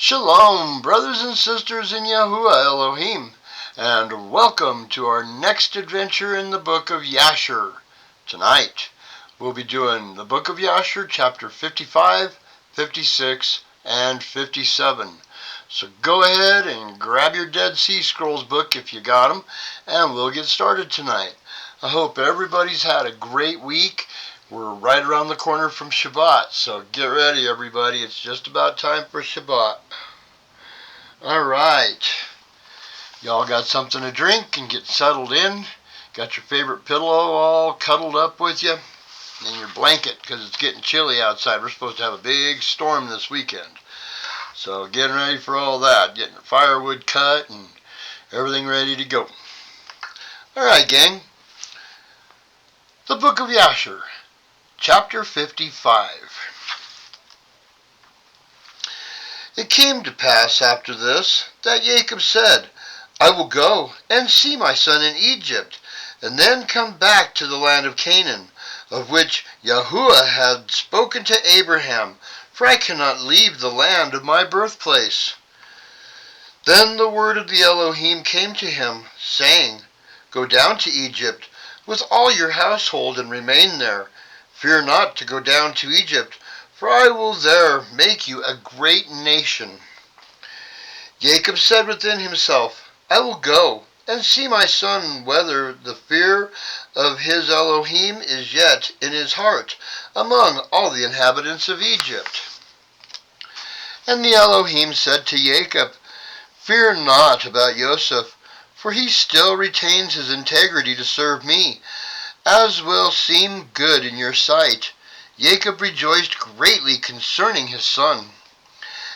Shalom, brothers and sisters in Yahuwah Elohim, and welcome to our next adventure in the Book of Jasher. Tonight, we'll be doing the Book of Jasher, chapter 55, 56, and 57. So go ahead and grab your Dead Sea Scrolls book if you got them, and we'll get started tonight. I hope everybody's had a great week. We're right around the corner from Shabbat, so get ready, everybody. It's just about time for Shabbat. All right. Y'all got something to drink and get settled in. Got your favorite pillow all cuddled up with you, and your blanket because it's getting chilly outside. We're supposed to have a big storm this weekend. So getting ready for all that. Getting the firewood cut and everything ready to go. All right, gang. The Book of Jasher. Chapter 55. It came to pass after this that Jacob said, I will go and see my son in Egypt, and then come back to the land of Canaan, of which Yahuwah had spoken to Abraham, for I cannot leave the land of my birthplace. Then the word of the Elohim came to him, saying, Go down to Egypt with all your household and remain there. Fear not to go down to Egypt, for I will there make you a great nation. Jacob said within himself, I will go and see my son whether the fear of his Elohim is yet in his heart among all the inhabitants of Egypt. And the Elohim said to Jacob, Fear not about Joseph, for he still retains his integrity to serve me, as will seem good in your sight. Jacob rejoiced greatly concerning his son.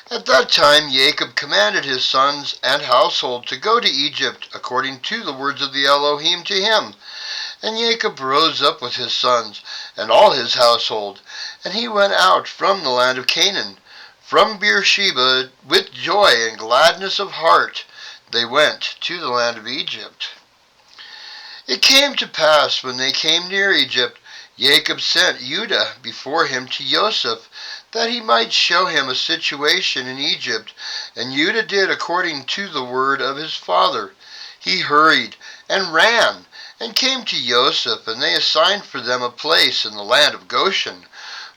At that time Jacob commanded his sons and household to go to Egypt according to the words of the Elohim to him. And Jacob rose up with his sons and all his household, and he went out from the land of Canaan. From Beersheba with joy and gladness of heart they went to the land of Egypt. It came to pass when they came near Egypt, Jacob sent Judah before him to Joseph, that he might show him a situation in Egypt. And Judah did according to the word of his father. He hurried and ran and came to Joseph, and they assigned for them a place in the land of Goshen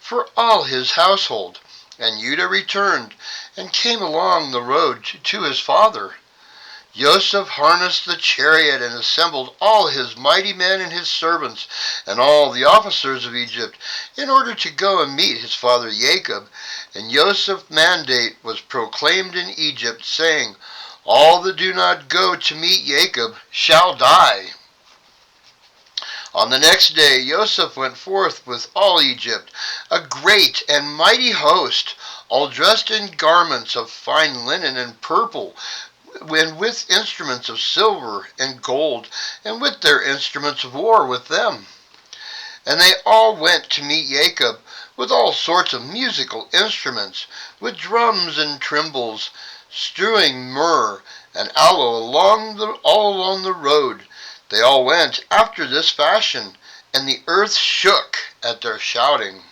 for all his household. And Judah returned and came along the road to his father. Joseph harnessed the chariot and assembled all his mighty men and his servants and all the officers of Egypt in order to go and meet his father Jacob. And Joseph's mandate was proclaimed in Egypt, saying, All that do not go to meet Jacob shall die. On the next day Joseph went forth with all Egypt, a great and mighty host, all dressed in garments of fine linen and purple, and with instruments of silver and gold, and with their instruments of war with them. And they all went to meet Jacob with all sorts of musical instruments, with drums and timbrels, strewing myrrh and aloe all along the road. They all went after this fashion, and the earth shook at their shouting.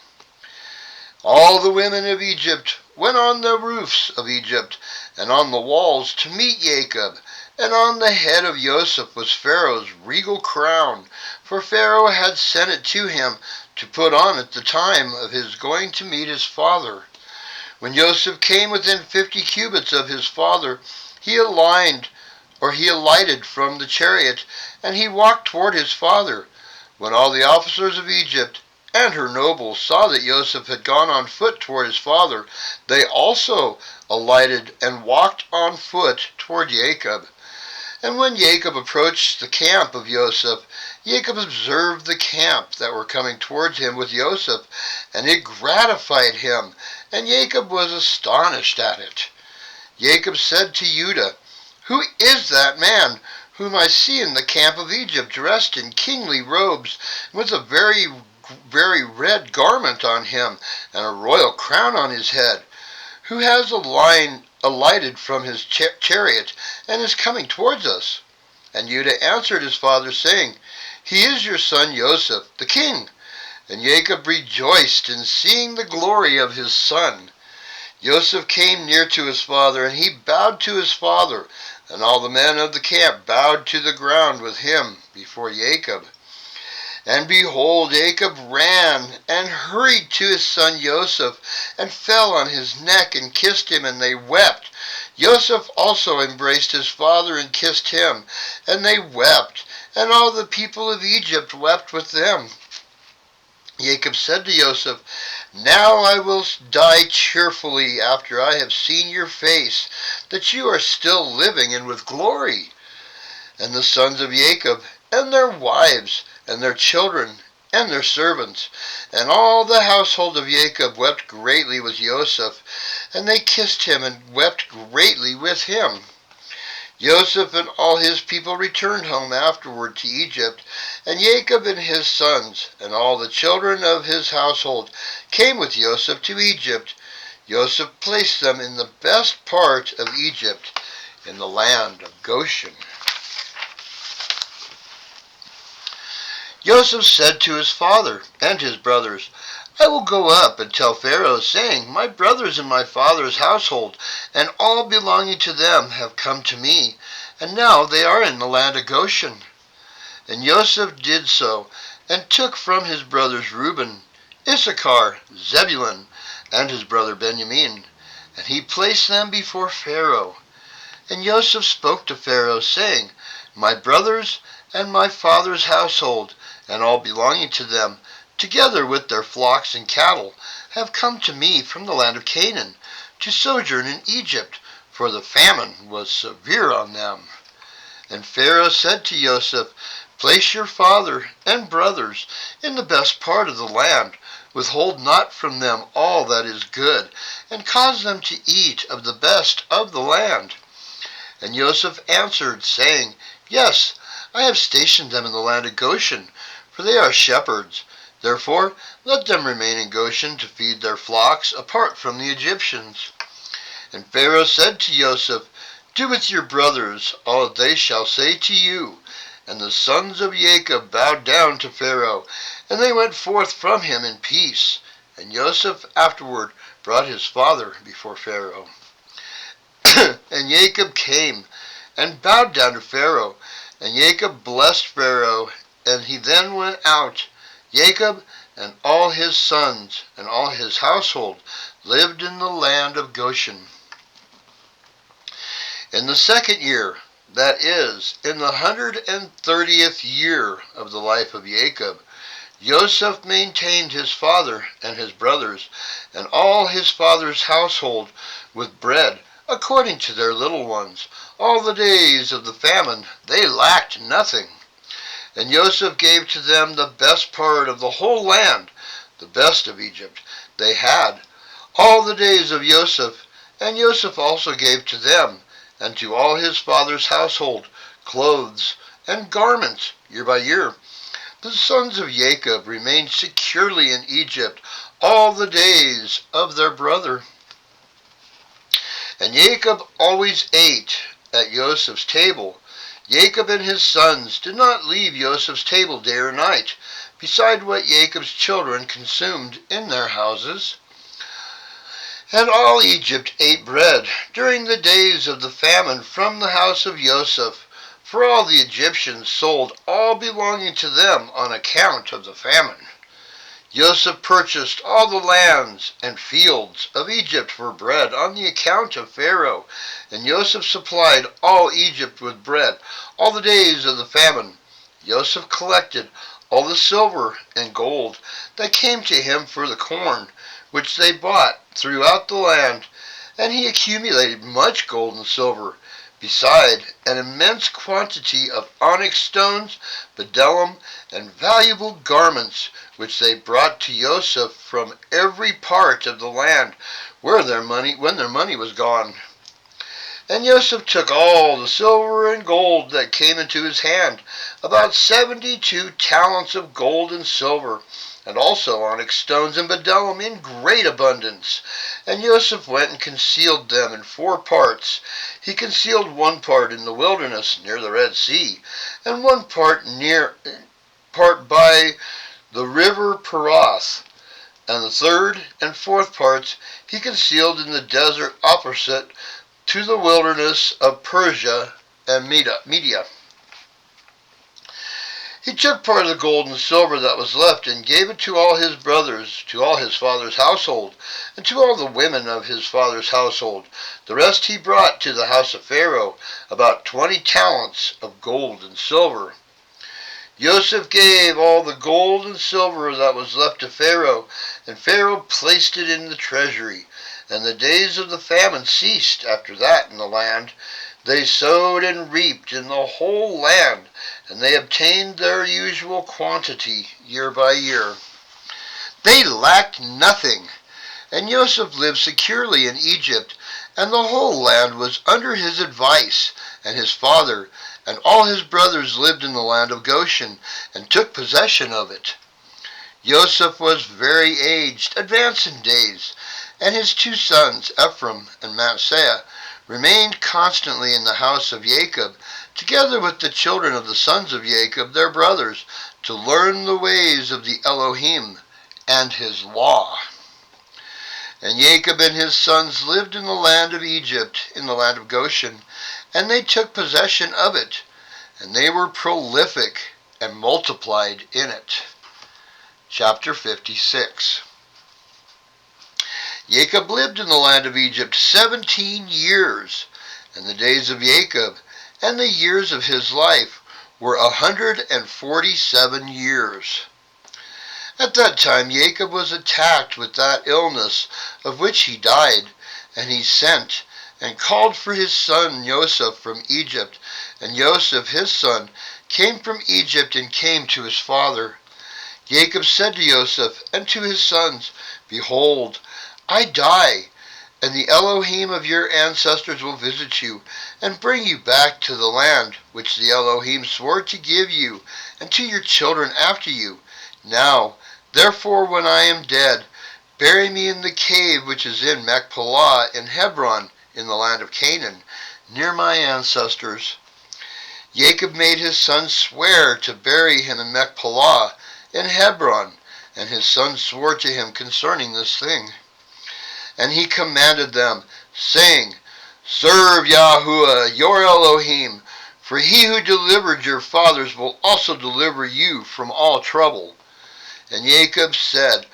All the women of Egypt went on the roofs of Egypt and on the walls to meet Jacob, and on the head of Joseph was Pharaoh's regal crown, for Pharaoh had sent it to him to put on at the time of his going to meet his father. When Joseph came within 50 cubits of his father, he alighted from the chariot, and he walked toward his father. When all the officers of Egypt and her nobles saw that Joseph had gone on foot toward his father, they also alighted and walked on foot toward Jacob. And when Jacob approached the camp of Joseph, Jacob observed the camp that were coming towards him with Joseph, and it gratified him, and Jacob was astonished at it. Jacob said to Judah, Who is that man whom I see in the camp of Egypt, dressed in kingly robes, with a very red garment on him, and a royal crown on his head, who has alighted from his chariot, and is coming towards us? And Judah answered his father, saying, He is your son Joseph, the king. And Jacob rejoiced in seeing the glory of his son. Joseph came near to his father, and he bowed to his father, and all the men of the camp bowed to the ground with him before Jacob. And behold, Jacob ran and hurried to his son Joseph, and fell on his neck and kissed him, and they wept. Joseph also embraced his father and kissed him, and they wept, and all the people of Egypt wept with them. Jacob said to Joseph, "Now I will die cheerfully after I have seen your face, that you are still living and with glory." And the sons of Jacob, and their wives, and their children, and their servants, and all the household of Jacob wept greatly with Joseph, and they kissed him and wept greatly with him. Joseph and all his people returned home afterward to Egypt, and Jacob and his sons, and all the children of his household, came with Joseph to Egypt. Joseph placed them in the best part of Egypt, in the land of Goshen. Joseph said to his father and his brothers, "I will go up and tell Pharaoh, saying, My brothers and my father's household, and all belonging to them, have come to me, and now they are in the land of Goshen." And Joseph did so, and took from his brothers Reuben, Issachar, Zebulun, and his brother Benjamin, and he placed them before Pharaoh. And Joseph spoke to Pharaoh, saying, My brothers and my father's household, and all belonging to them, together with their flocks and cattle, have come to me from the land of Canaan, to sojourn in Egypt, for the famine was severe on them. And Pharaoh said to Joseph, Place your father and brothers in the best part of the land, withhold not from them all that is good, and cause them to eat of the best of the land. And Joseph answered, saying, Yes, I have stationed them in the land of Goshen, for they are shepherds. Therefore let them remain in Goshen to feed their flocks apart from the Egyptians. And Pharaoh said to Joseph, Do with your brothers all that they shall say to you. And the sons of Jacob bowed down to Pharaoh, and they went forth from him in peace. And Joseph afterward brought his father before Pharaoh. And Jacob came and bowed down to Pharaoh, and Jacob blessed Pharaoh, and he then went out. Jacob and all his sons and all his household lived in the land of Goshen. In the second year, that is, in the 130th year of the life of Jacob, Joseph maintained his father and his brothers and all his father's household with bread, according to their little ones. All the days of the famine they lacked nothing. And Joseph gave to them the best part of the whole land, the best of Egypt they had, all the days of Joseph. And Joseph also gave to them, and to all his father's household, clothes and garments year by year. The sons of Jacob remained securely in Egypt all the days of their brother. And Jacob always ate at Joseph's table. Jacob and his sons did not leave Joseph's table day or night, beside what Jacob's children consumed in their houses. And all Egypt ate bread during the days of the famine from the house of Joseph, for all the Egyptians sold all belonging to them on account of the famine. Joseph purchased all the lands and fields of Egypt for bread on the account of Pharaoh, and Joseph supplied all Egypt with bread all the days of the famine. Joseph collected all the silver and gold that came to him for the corn, which they bought throughout the land, and he accumulated much gold and silver, beside an immense quantity of onyx stones, bdellium, and valuable garments, which they brought to Joseph from every part of the land when their money was gone. And Joseph took all the silver and gold that came into his hand, about 72 talents of gold and silver, and also onyx stones and bdellium in great abundance. And Joseph went and concealed them in 4 parts. He concealed one part in the wilderness near the Red Sea, and one part by the river Perath, and the third and fourth parts he concealed in the desert opposite to the wilderness of Persia and Media. He took part of the gold and silver that was left and gave it to all his brothers, to all his father's household, and to all the women of his father's household. The rest he brought to the house of Pharaoh, about 20 talents of gold and silver. Joseph gave all the gold and silver that was left to Pharaoh, and Pharaoh placed it in the treasury. And the days of the famine ceased after that in the land. They sowed and reaped in the whole land, and they obtained their usual quantity year by year. They lacked nothing, and Joseph lived securely in Egypt, and the whole land was under his advice, and his father and all his brothers lived in the land of Goshen, and took possession of it. Joseph was very aged, advanced in days, and his 2 sons, Ephraim and Manasseh, remained constantly in the house of Jacob, together with the children of the sons of Jacob, their brothers, to learn the ways of the Elohim and his law. And Jacob and his sons lived in the land of Egypt, in the land of Goshen, and they took possession of it, and they were prolific and multiplied in it. Chapter 56. Jacob lived in the land of Egypt 17 years, and the days of Jacob and the years of his life were 147 years. At that time Jacob was attacked with that illness of which he died, and he sent and called for his son Joseph from Egypt, and Joseph his son came from Egypt and came to his father. Jacob said to Joseph and to his sons, Behold, I die, and the Elohim of your ancestors will visit you, and bring you back to the land which the Elohim swore to give you, and to your children after you. Now, therefore, when I am dead, bury me in the cave which is in Machpelah in Hebron, in the land of Canaan, near my ancestors. Jacob made his sons swear to bury him in Machpelah in Hebron, and his sons swore to him concerning this thing. And he commanded them, saying, Serve Yahuwah, your Elohim, for he who delivered your fathers will also deliver you from all trouble. And Jacob said,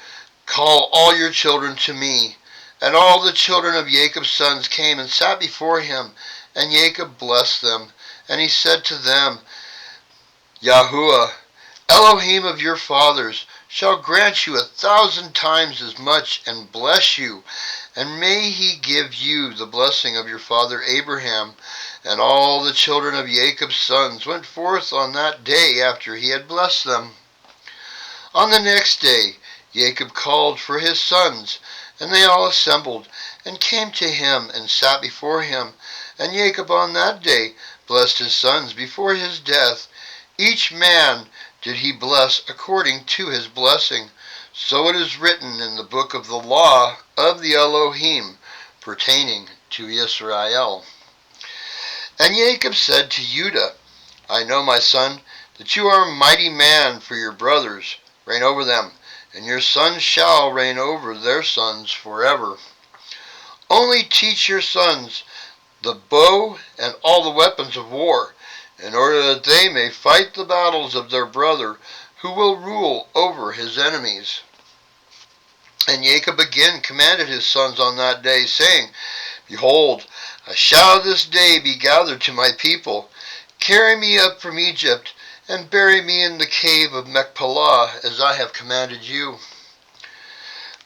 Call all your children to me. And all the children of Jacob's sons came and sat before him, and Jacob blessed them. And he said to them, Yahuwah, Elohim of your fathers, shall grant you 1,000 times as much and bless you, and may he give you the blessing of your father Abraham. And all the children of Jacob's sons went forth on that day after he had blessed them. On the next day Jacob called for his sons, and they all assembled, and came to him and sat before him. And Jacob on that day blessed his sons before his death. Each man did he bless according to his blessing. So it is written in the book of the law of the Elohim pertaining to Israel. And Jacob said to Judah, I know, my son, that you are a mighty man for your brothers. Reign over them, and your sons shall reign over their sons forever. Only teach your sons the bow and all the weapons of war, in order that they may fight the battles of their brother, who will rule over his enemies. And Jacob again commanded his sons on that day, saying, Behold, I shall this day be gathered to my people. Carry me up from Egypt, and bury me in the cave of Machpelah, as I have commanded you.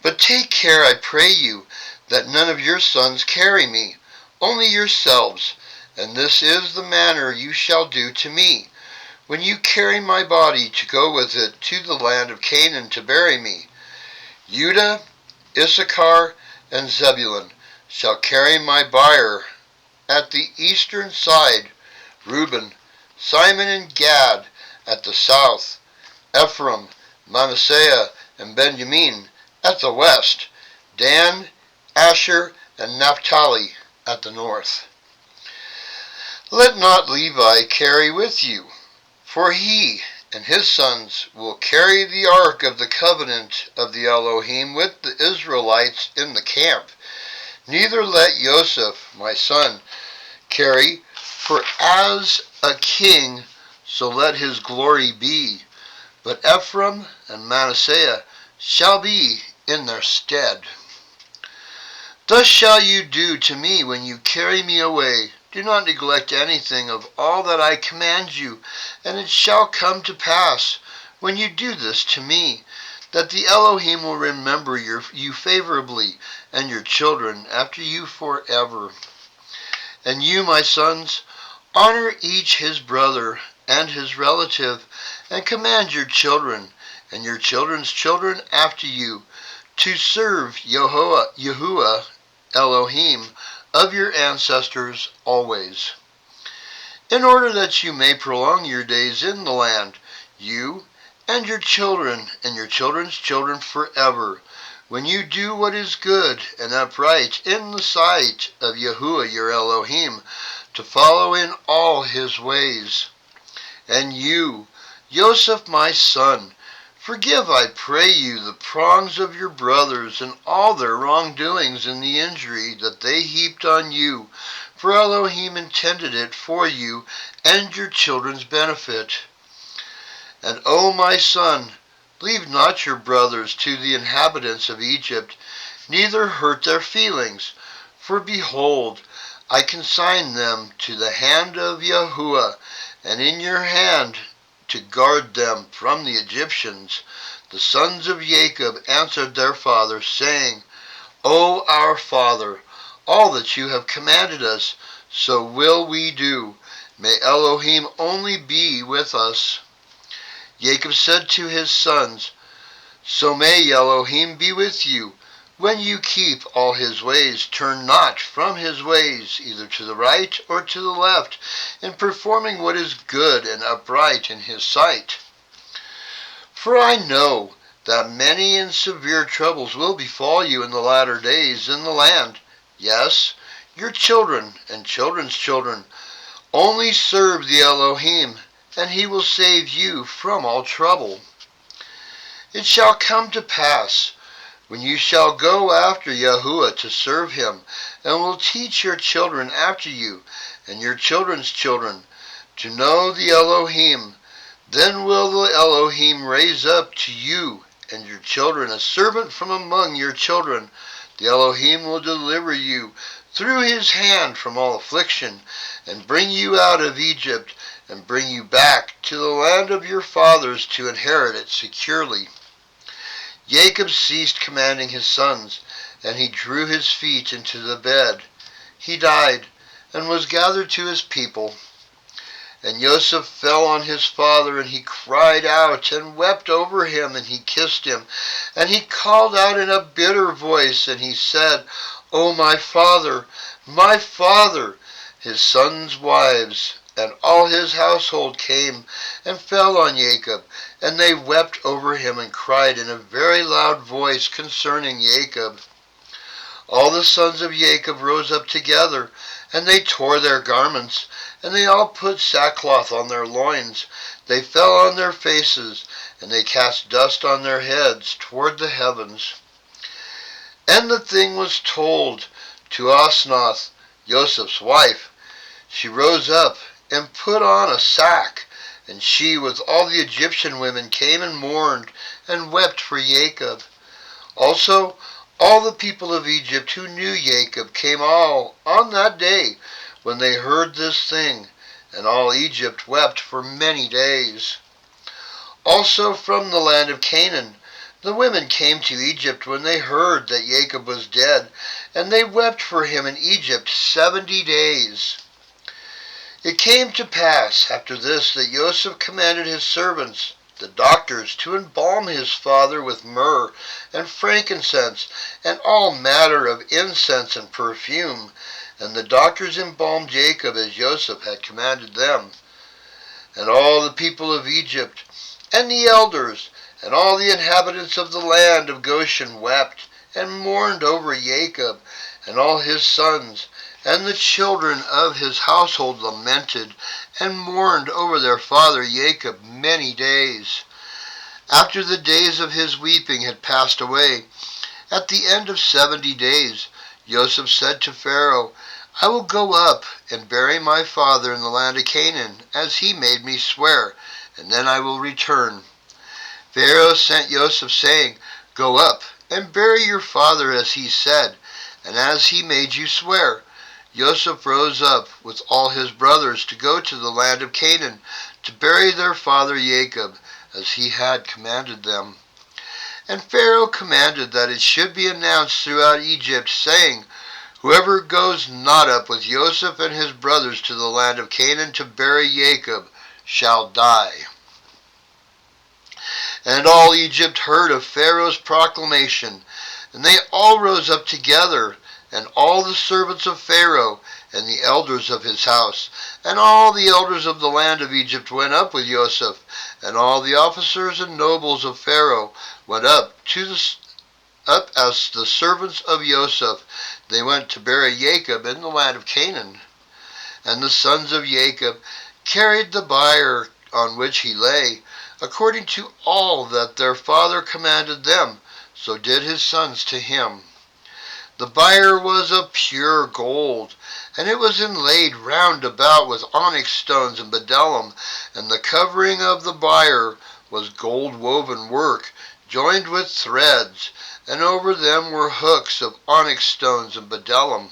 But take care, I pray you, that none of your sons carry me, only yourselves. And this is the manner you shall do to me, when you carry my body to go with it to the land of Canaan to bury me. Judah, Issachar, and Zebulun shall carry my bier at the eastern side, Reuben, Simon, and Gad at the south, Ephraim, Manasseh, and Benjamin at the west, Dan, Asher, and Naphtali at the north. Let not Levi carry with you, for he and his sons will carry the ark of the covenant of the Elohim with the Israelites in the camp. Neither let Joseph, my son, carry, for as a king, so let his glory be. But Ephraim and Manasseh shall be in their stead. Thus shall you do to me when you carry me away. Do not neglect anything of all that I command you, and it shall come to pass, when you do this to me, that the Elohim will remember you favorably, and your children after you forever. And you, my sons, honor each his brother and his relative, and command your children and your children's children after you to serve Yahuwah Elohim of your ancestors always, in order that you may prolong your days in the land, you and your children's children forever, when you do what is good and upright in the sight of Yahuwah your Elohim, to follow in all his ways. And you, Joseph my son, forgive, I pray you, the wrongs of your brothers and all their wrongdoings and the injury that they heaped on you, for Elohim intended it for you and your children's benefit. And O my son, leave not your brothers to the inhabitants of Egypt, neither hurt their feelings, for behold, I consign them to the hand of Yahuwah, and in your hand to guard them from the Egyptians. The sons of Jacob answered their father, saying, O our father, all that you have commanded us, so will we do. May Elohim only be with us. Jacob said to his sons, So may Elohim be with you. When you keep all his ways, turn not from his ways, either to the right or to the left, in performing what is good and upright in his sight. For I know that many and severe troubles will befall you in the latter days in the land. Yes, your children and children's children. Only serve the Elohim, and he will save you from all trouble. It shall come to pass, when you shall go after Yahuwah to serve him, and will teach your children after you, and your children's children, to know the Elohim, then will the Elohim raise up to you and your children a servant from among your children. The Elohim will deliver you through his hand from all affliction, and bring you out of Egypt, and bring you back to the land of your fathers to inherit it securely. Jacob ceased commanding his sons, and he drew his feet into the bed. He died, and was gathered to his people. And Joseph fell on his father, and he cried out, and wept over him, and he kissed him. And he called out in a bitter voice, and he said, O my father, my father! His sons' wives and all his household came and fell on Jacob, and they wept over him and cried in a very loud voice concerning Jacob. All the sons of Jacob rose up together, and they tore their garments, and they all put sackcloth on their loins. They fell on their faces, and they cast dust on their heads toward the heavens. And the thing was told to Osnath, Joseph's wife. She rose up and put on a sack, and she with all the Egyptian women came and mourned and wept for Jacob. Also all the people of Egypt who knew Jacob came all on that day when they heard this thing, and all Egypt wept for many days. Also from the land of Canaan the women came to Egypt when they heard that Jacob was dead, and they wept for him in Egypt 70 days. It came to pass after this that Joseph commanded his servants, the doctors, to embalm his father with myrrh and frankincense and all manner of incense and perfume. And the doctors embalmed Jacob as Joseph had commanded them. And all the people of Egypt, and the elders, and all the inhabitants of the land of Goshen wept and mourned over Jacob and all his sons, And the children of his household lamented and mourned over their father Jacob many days. After the days of his weeping had passed away, at the end of 70 days, Joseph said to Pharaoh, I will go up and bury my father in the land of Canaan, as he made me swear, and then I will return. Pharaoh sent Joseph, saying, Go up and bury your father as he said, and as he made you swear. Joseph rose up with all his brothers to go to the land of Canaan, to bury their father Jacob, as he had commanded them. And Pharaoh commanded that it should be announced throughout Egypt, saying, Whoever goes not up with Joseph and his brothers to the land of Canaan to bury Jacob shall die. And all Egypt heard of Pharaoh's proclamation, and they all rose up together, and all the servants of Pharaoh, and the elders of his house, and all the elders of the land of Egypt went up with Joseph, and all the officers and nobles of Pharaoh went up as the servants of Joseph. They went to bury Jacob in the land of Canaan. And the sons of Jacob carried the bier on which he lay, according to all that their father commanded them, so did his sons to him. The bier was of pure gold, and it was inlaid round about with onyx stones and bdellium, and the covering of the bier was gold woven work, joined with threads, and over them were hooks of onyx stones and bdellium.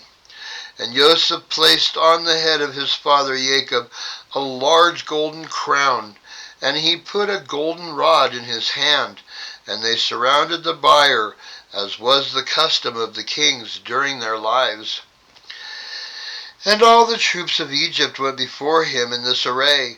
And Joseph placed on the head of his father Jacob a large golden crown, and he put a golden rod in his hand, and they surrounded the bier, as was the custom of the kings during their lives. And all the troops of Egypt went before him in this array.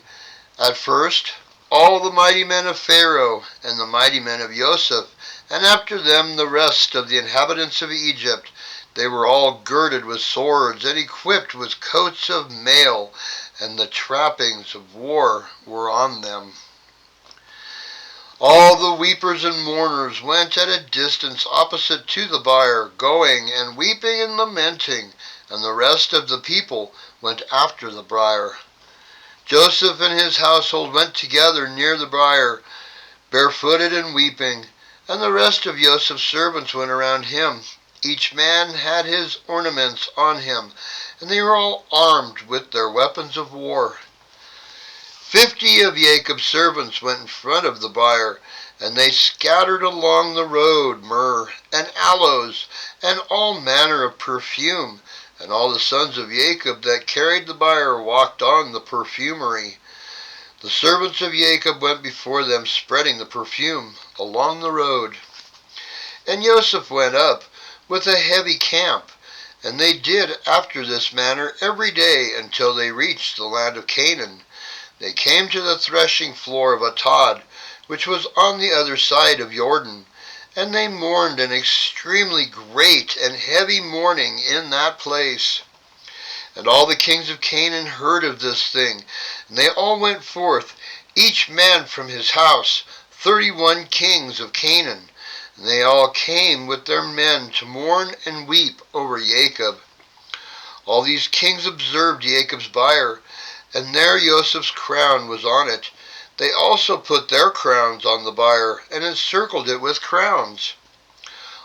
At first, all the mighty men of Pharaoh, and the mighty men of Joseph, and after them the rest of the inhabitants of Egypt. They were all girded with swords, and equipped with coats of mail, and the trappings of war were on them. All the weepers and mourners went at a distance opposite to the bier, going and weeping and lamenting, and the rest of the people went after the bier. Joseph and his household went together near the bier, barefooted and weeping, and the rest of Joseph's servants went around him. Each man had his ornaments on him, and they were all armed with their weapons of war. 50 of Jacob's servants went in front of the bier, and they scattered along the road myrrh and aloes and all manner of perfume, and all the sons of Jacob that carried the bier walked on the perfumery. The servants of Jacob went before them, spreading the perfume along the road. And Joseph went up with a heavy camp, and they did after this manner every day until they reached the land of Canaan. They came to the threshing floor of Atad, which was on the other side of Jordan, and they mourned an extremely great and heavy mourning in that place. And all the kings of Canaan heard of this thing, and they all went forth, each man from his house, 31 kings of Canaan. And they all came with their men to mourn and weep over Jacob. All these kings observed Jacob's bier, and there Joseph's crown was on it. They also put their crowns on the bier, and encircled it with crowns.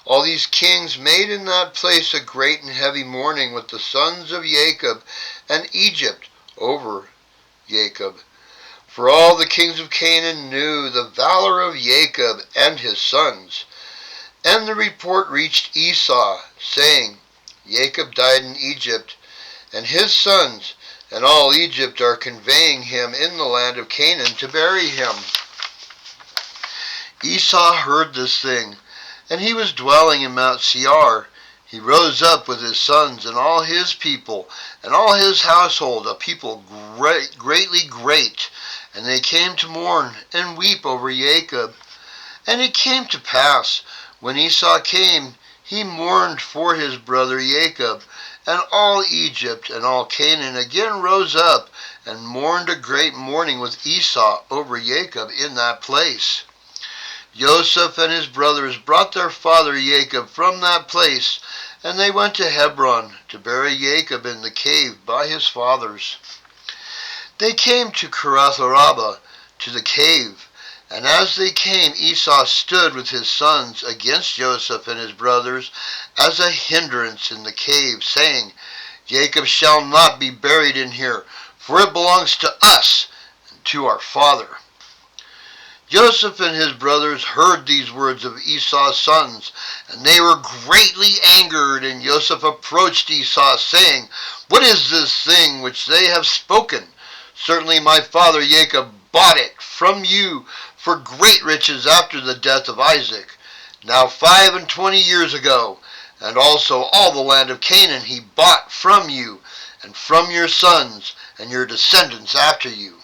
All these kings made in that place a great and heavy mourning with the sons of Jacob and Egypt over Jacob. For all the kings of Canaan knew the valor of Jacob and his sons. And the report reached Esau, saying, Jacob died in Egypt, and his sons and all Egypt are conveying him in the land of Canaan to bury him. Esau heard this thing, and he was dwelling in Mount Seir. He rose up with his sons and all his people, and all his household, a people greatly great, and they came to mourn and weep over Jacob. And it came to pass, when Esau came, he mourned for his brother Jacob, and all Egypt and all Canaan again rose up and mourned a great mourning with Esau over Jacob in that place. Joseph and his brothers brought their father Jacob from that place, and they went to Hebron to bury Jacob in the cave by his fathers. They came to Kiriath-arba, to the cave, and as they came, Esau stood with his sons against Joseph and his brothers as a hindrance in the cave, saying, Jacob shall not be buried in here, for it belongs to us and to our father. Joseph and his brothers heard these words of Esau's sons, and they were greatly angered, and Joseph approached Esau, saying, What is this thing which they have spoken? Certainly my father Jacob bought it from you for great riches after the death of Isaac, now 25 years ago, and also all the land of Canaan he bought from you, and from your sons, and your descendants after you.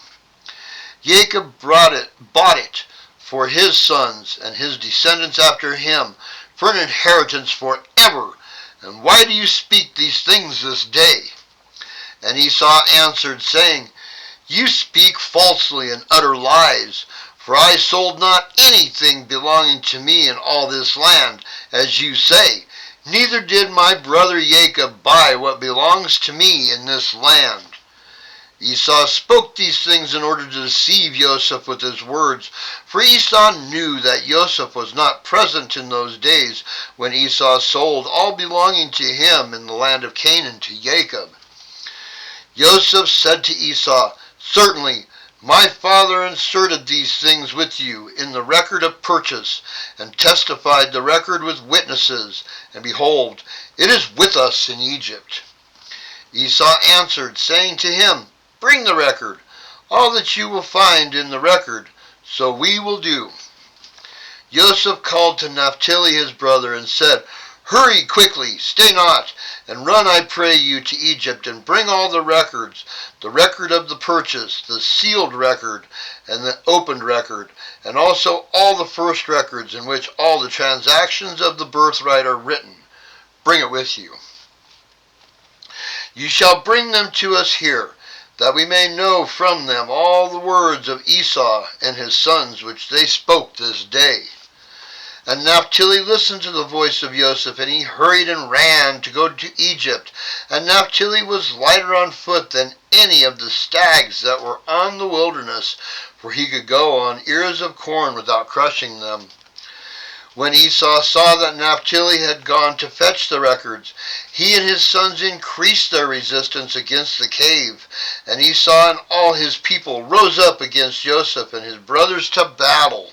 Jacob bought it for his sons and his descendants after him, for an inheritance forever. And why do you speak these things this day? And Esau answered, saying, You speak falsely and utter lies, for I sold not anything belonging to me in all this land, as you say. Neither did my brother Jacob buy what belongs to me in this land. Esau spoke these things in order to deceive Joseph with his words, for Esau knew that Joseph was not present in those days when Esau sold all belonging to him in the land of Canaan to Jacob. Joseph said to Esau, Certainly, my father inserted these things with you in the record of purchase, and testified the record with witnesses, and behold, it is with us in Egypt. Esau answered, saying to him, Bring the record, all that you will find in the record, so we will do. Joseph called to Naphtali his brother, and said, Hurry quickly, stay not, and run, I pray you, to Egypt, and bring all the records, the record of the purchase, the sealed record, and the opened record, and also all the first records in which all the transactions of the birthright are written. Bring it with you. You shall bring them to us here, that we may know from them all the words of Esau and his sons which they spoke this day. And Naphtali listened to the voice of Joseph, and he hurried and ran to go to Egypt. And Naphtali was lighter on foot than any of the stags that were on the wilderness, for he could go on ears of corn without crushing them. When Esau saw that Naphtali had gone to fetch the records, he and his sons increased their resistance against the cave. And Esau and all his people rose up against Joseph and his brothers to battle.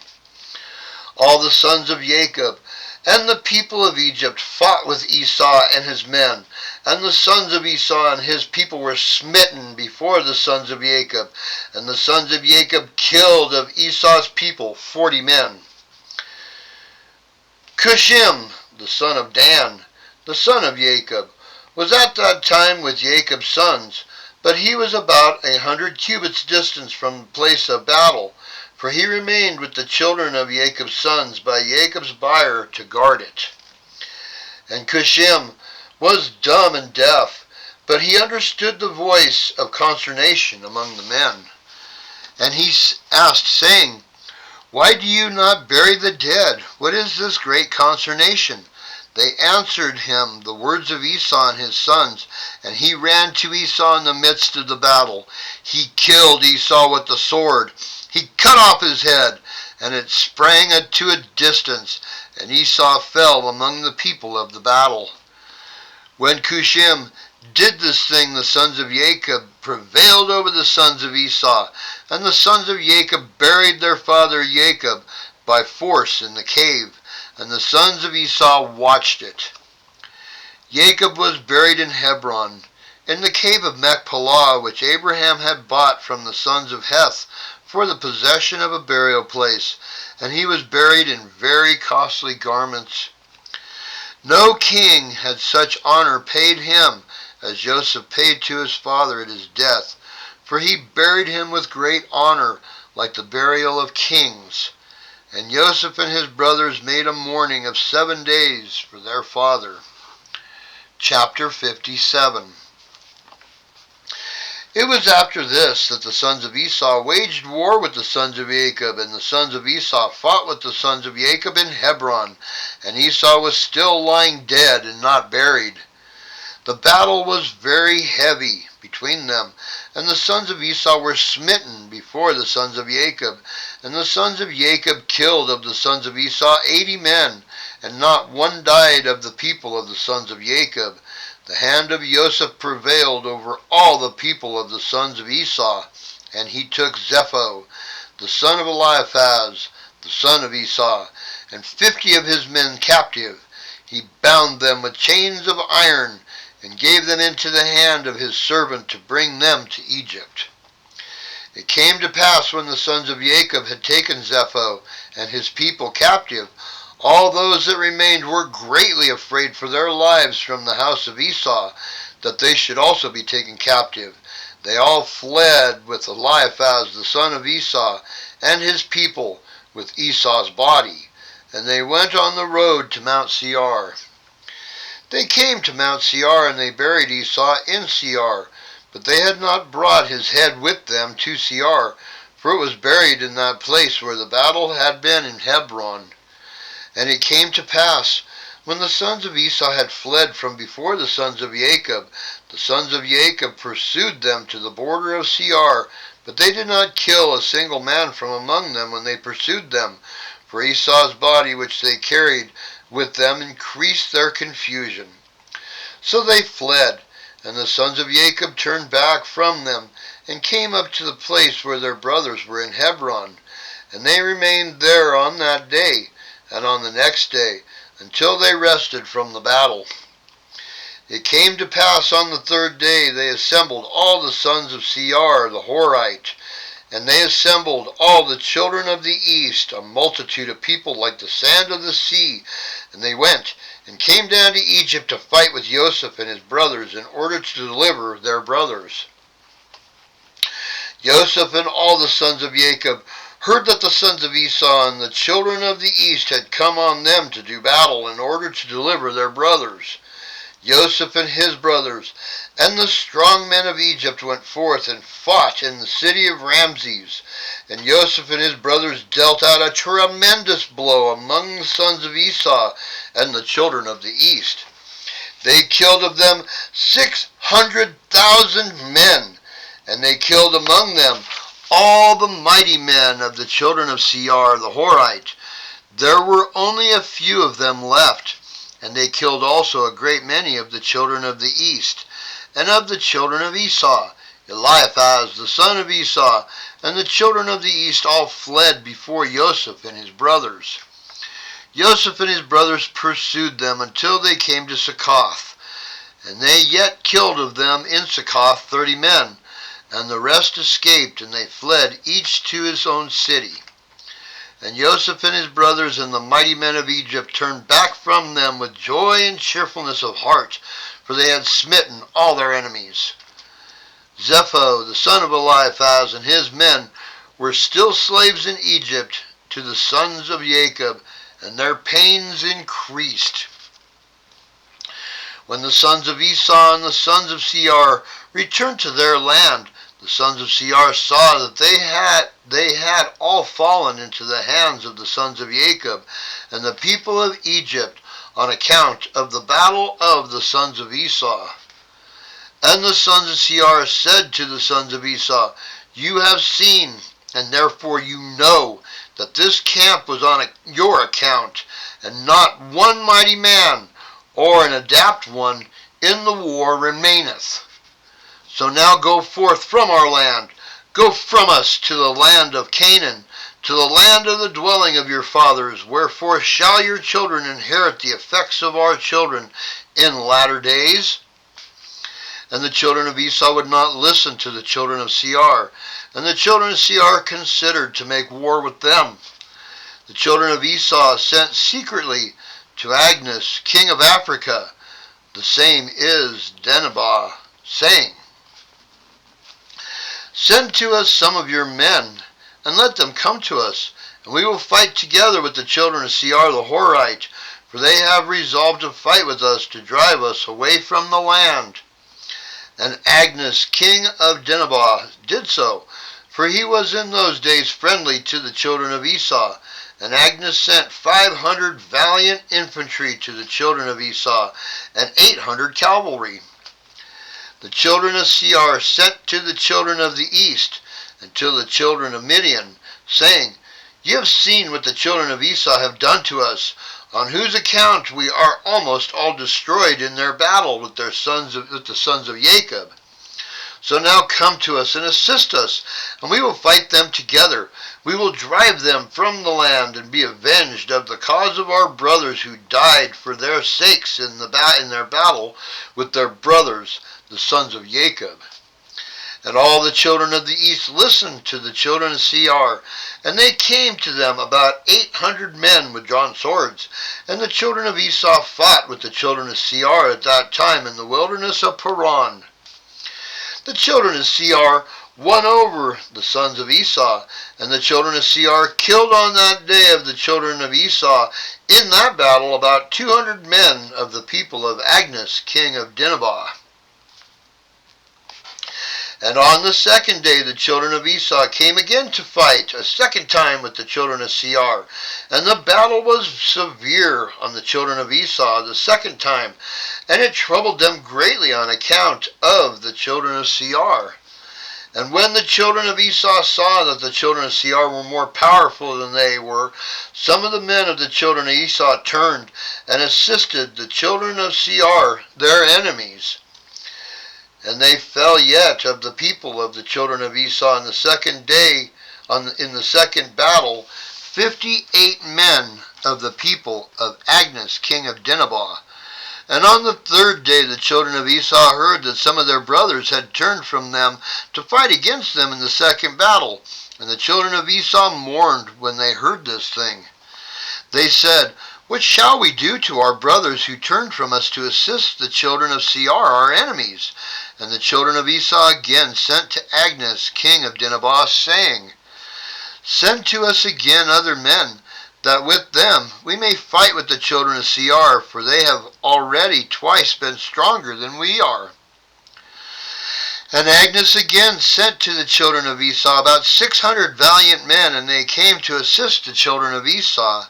All the sons of Jacob and the people of Egypt fought with Esau and his men, and the sons of Esau and his people were smitten before the sons of Jacob, and the sons of Jacob killed of Esau's people 40 men. Cushim, the son of Dan, the son of Jacob, was at that time with Jacob's sons, but he was about 100 cubits distant from the place of battle, for he remained with the children of Jacob's sons by Jacob's byre to guard it. And Cushim was dumb and deaf, but he understood the voice of consternation among the men. And he asked, saying, Why do you not bury the dead? What is this great consternation? They answered him the words of Esau and his sons, and he ran to Esau in the midst of the battle. He killed Esau with the sword. He cut off his head, and it sprang to a distance, and Esau fell among the people of the battle. When Cushim did this thing, the sons of Jacob prevailed over the sons of Esau, and the sons of Jacob buried their father Jacob by force in the cave, and the sons of Esau watched it. Jacob was buried in Hebron, in the cave of Machpelah, which Abraham had bought from the sons of Heth for the possession of a burial place, and he was buried in very costly garments. No king had such honor paid him as Joseph paid to his father at his death, for he buried him with great honor, like the burial of kings. And Joseph and his brothers made a mourning of 7 days for their father. Chapter 57. It was after this that the sons of Esau waged war with the sons of Jacob, and the sons of Esau fought with the sons of Jacob in Hebron, and Esau was still lying dead and not buried. The battle was very heavy between them, and the sons of Esau were smitten before the sons of Jacob. And the sons of Jacob killed of the sons of Esau 80 men, and not one died of the people of the sons of Jacob. The hand of Joseph prevailed over all the people of the sons of Esau, and he took Zepho, the son of Eliphaz, the son of Esau, and 50 of his men captive. He bound them with chains of iron, and gave them into the hand of his servant to bring them to Egypt. It came to pass when the sons of Jacob had taken Zepho and his people captive, all those that remained were greatly afraid for their lives from the house of Esau, that they should also be taken captive. They all fled with Eliphaz the son of Esau and his people with Esau's body, and they went on the road to Mount Seir. They came to Mount Seir, and they buried Esau in Seir, but they had not brought his head with them to Seir, for it was buried in that place where the battle had been in Hebron. And it came to pass, when the sons of Esau had fled from before the sons of Jacob, the sons of Jacob pursued them to the border of Seir, but they did not kill a single man from among them when they pursued them, for Esau's body which they carried with them increased their confusion. So they fled, and the sons of Jacob turned back from them, and came up to the place where their brothers were in Hebron. And they remained there on that day, and on the next day, until they rested from the battle. It came to pass on the third day they assembled all the sons of Seir the Horite, and they assembled all the children of the east, a multitude of people like the sand of the sea. And they went and came down to Egypt to fight with Joseph and his brothers in order to deliver their brothers. Joseph and all the sons of Jacob heard that the sons of Esau and the children of the east had come on them to do battle in order to deliver their brothers. Joseph and his brothers and the strong men of Egypt went forth and fought in the city of Ramses. And Joseph and his brothers dealt out a tremendous blow among the sons of Esau and the children of the east. They killed of them 600,000 men, and they killed among them all the mighty men of the children of Seir the Horite. There were only a few of them left, and they killed also a great many of the children of the east. And of the children of Esau, Eliphaz the son of Esau, and the children of the east all fled before Joseph and his brothers. Joseph and his brothers pursued them until they came to Succoth, and they yet killed of them in Succoth 30 men, and the rest escaped, and they fled each to his own city. And Joseph and his brothers and the mighty men of Egypt turned back from them with joy and cheerfulness of heart, for they had smitten all their enemies. Zepho, the son of Eliphaz, and his men were still slaves in Egypt to the sons of Jacob, and their pains increased. When the sons of Esau and the sons of Seir returned to their land, the sons of Seir saw that they had all fallen into the hands of the sons of Jacob and the people of Egypt on account of the battle of the sons of Esau. And the sons of Seir said to the sons of Esau, "You have seen, and therefore you know, that this camp was on your account, and not one mighty man, or an adept one, in the war remaineth. So now go forth from our land, go from us to the land of Canaan, to the land of the dwelling of your fathers, wherefore shall your children inherit the effects of our children in latter days." And the children of Esau would not listen to the children of Seir, and the children of Seir considered to make war with them. The children of Esau sent secretly to Agnes, king of Africa, the same is Denebah, saying, "Send to us some of your men, and let them come to us, and we will fight together with the children of Seir the Horite, for they have resolved to fight with us to drive us away from the land." And Agnes, king of Dinhabah, did so, for he was in those days friendly to the children of Esau. And Agnes sent 500 valiant infantry to the children of Esau, and 800 cavalry. The children of Seir sent to the children of the east, and to the children of Midian, saying, You have seen what the children of Esau have done to us, on whose account we are almost all destroyed in their battle with the sons of Jacob. So now come to us and assist us, and we will fight them together. We will drive them from the land and be avenged of the cause of our brothers who died for their sakes in their battle with their brothers, the sons of Jacob. And all the children of the east listened to the children of Seir, and they came to them about 800 men with drawn swords. And the children of Esau fought with the children of Seir at that time in the wilderness of Paran. The children of Seir won over the sons of Esau, and the children of Seir killed on that day of the children of Esau in that battle about 200 men of the people of Agnes, king of Dinhabah. And on the second day the children of Esau came again to fight a second time with the children of Seir. And the battle was severe on the children of Esau the second time, and it troubled them greatly on account of the children of Seir. And when the children of Esau saw that the children of Seir were more powerful than they were, some of the men of the children of Esau turned and assisted the children of Seir, their enemies. And they fell yet of the people of the children of Esau in the second day, in the second battle, 58 men of the people of Agnes, king of Dinhabah. And on the third day the children of Esau heard that some of their brothers had turned from them to fight against them in the second battle. And the children of Esau mourned when they heard this thing. They said, What shall we do to our brothers who turned from us to assist the children of Seir, our enemies? And the children of Esau again sent to Agnes, king of Dinhabah, saying, Send to us again other men, that with them we may fight with the children of Seir, for they have already twice been stronger than we are. And Agnes again sent to the children of Esau about 600 valiant men, and they came to assist the children of Esau.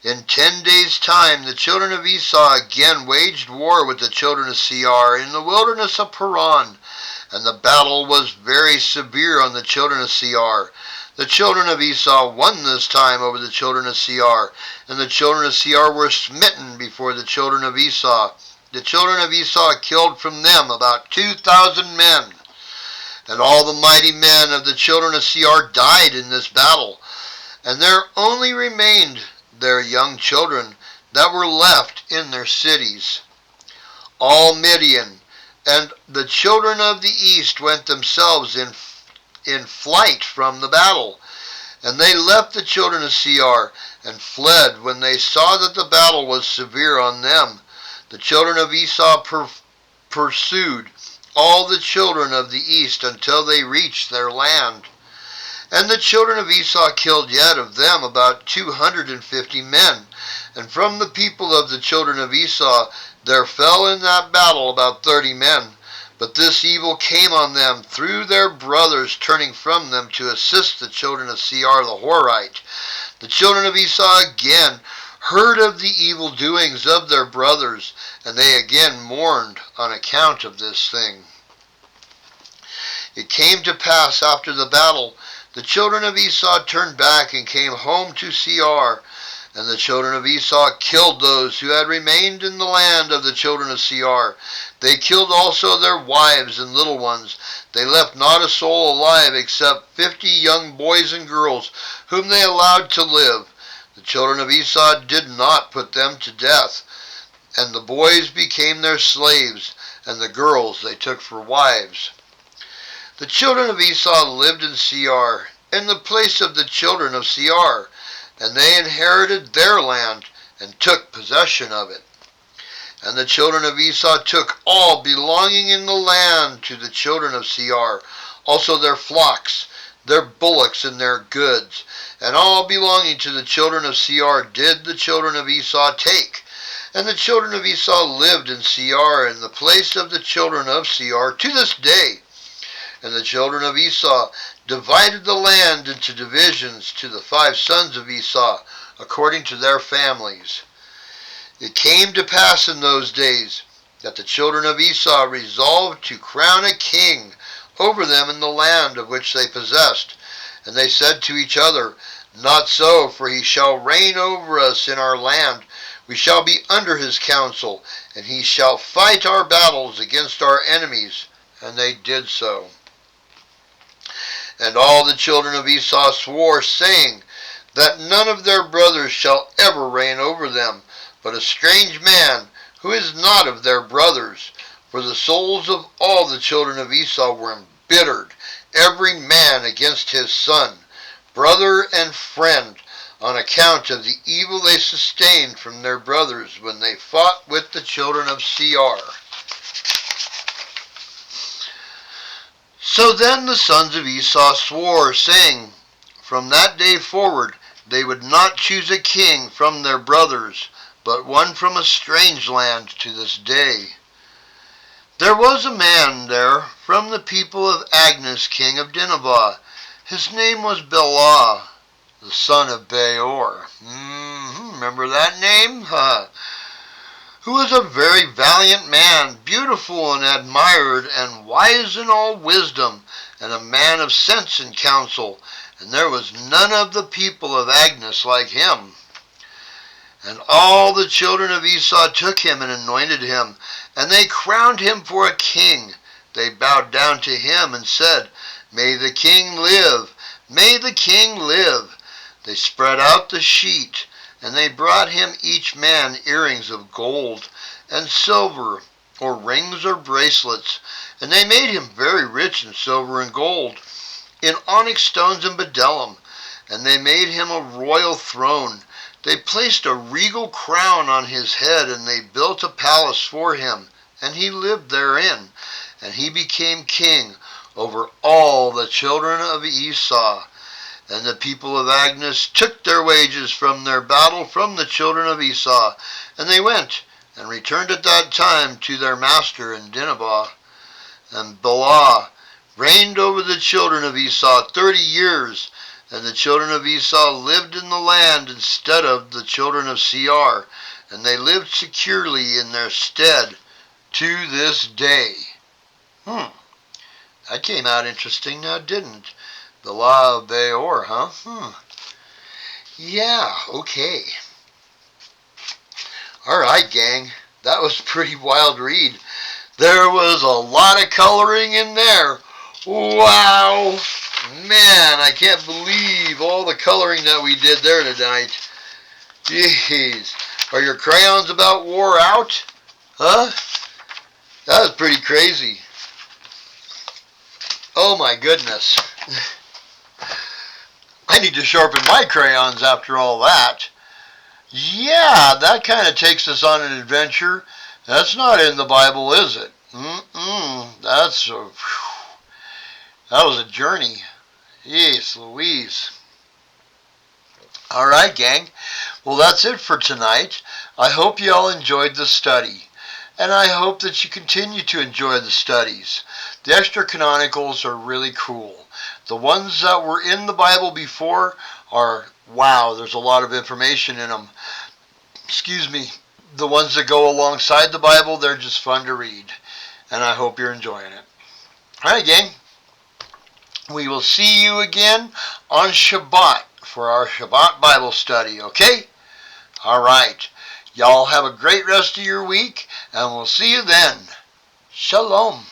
In 10 days' time the children of Esau again waged war with the children of Seir in the wilderness of Paran, and the battle was very severe on the children of Seir. The children of Esau won this time over the children of Seir, and the children of Seir were smitten before the children of Esau. The children of Esau killed from them about 2,000 men, and all the mighty men of the children of Seir died in this battle, and there only remained their young children that were left in their cities. All Midian and the children of the east went themselves in flight from the battle, and they left the children of Seir and fled when they saw that the battle was severe on them. The children of Esau pursued all the children of the east until they reached their land. And the children of Esau killed yet of them about 250 men. And from the people of the children of Esau there fell in that battle about 30 men. But this evil came on them through their brothers turning from them to assist the children of Seir the Horite. The children of Esau again heard of the evil doings of their brothers, and they again mourned on account of this thing. It came to pass after the battle, the children of Esau turned back and came home to Seir, and the children of Esau killed those who had remained in the land of the children of Seir. They killed also their wives and little ones. They left not a soul alive except 50 young boys and girls, whom they allowed to live. The children of Esau did not put them to death, and the boys became their slaves, and the girls they took for wives. The children of Esau lived in Seir, in the place of the children of Seir, and they inherited their land and took possession of it. And the children of Esau took all belonging in the land to the children of Seir, also their flocks, their bullocks, and their goods, and all belonging to the children of Seir did the children of Esau take. And the children of Esau lived in Seir, in the place of the children of Seir, to this day. And the children of Esau divided the land into divisions to the 5 sons of Esau, according to their families. It came to pass in those days that the children of Esau resolved to crown a king over them in the land of which they possessed. And they said to each other, Not so, for he shall reign over us in our land. We shall be under his counsel, and he shall fight our battles against our enemies. And they did so. And all the children of Esau swore, saying, that none of their brothers shall ever reign over them, but a strange man, who is not of their brothers. For the souls of all the children of Esau were embittered, every man against his son, brother and friend, on account of the evil they sustained from their brothers when they fought with the children of Seir. So then the sons of Esau swore, saying, from that day forward they would not choose a king from their brothers, but one from a strange land to this day. There was a man there from the people of Agnes, king of Nineveh. His name was Bela, the son of Beor. Remember that name? Who was a very valiant man, beautiful and admired, and wise in all wisdom, and a man of sense and counsel. And there was none of the people of Agnes like him. And all the children of Esau took him and anointed him, and they crowned him for a king. They bowed down to him and said, May the king live! May the king live! They spread out the sheet, and they brought him each man earrings of gold and silver, or rings or bracelets. And they made him very rich in silver and gold, in onyx stones and bdellium. And they made him a royal throne. They placed a regal crown on his head, and they built a palace for him, and he lived therein. And he became king over all the children of Esau. And the people of Agnes took their wages from their battle from the children of Esau, and they went and returned at that time to their master in Nineveh. And Bela reigned over the children of Esau 30 years, and the children of Esau lived in the land instead of the children of Seir, and they lived securely in their stead to this day. That came out interesting now, didn't it? The law of Beor, huh? Yeah, okay. Alright, gang. That was a pretty wild read. There was a lot of coloring in there. Wow. Man, I can't believe all the coloring that we did there tonight. Jeez. Are your crayons about wore out? Huh? That was pretty crazy. Oh my goodness. I need to sharpen my crayons after all that. Yeah, that kind of takes us on an adventure. That's not in the Bible, is it? That was a journey. Yes, Louise. Alright, gang. Well, that's it for tonight. I hope you all enjoyed the study. And I hope that you continue to enjoy the studies. The extra-canonicals are really cool. The ones that were in the Bible before are, wow, there's a lot of information in them. Excuse me. The ones that go alongside the Bible, they're just fun to read. And I hope you're enjoying it. Alright, gang. We will see you again on Shabbat for our Shabbat Bible study, okay? Alright. Y'all have a great rest of your week, and we'll see you then. Shalom.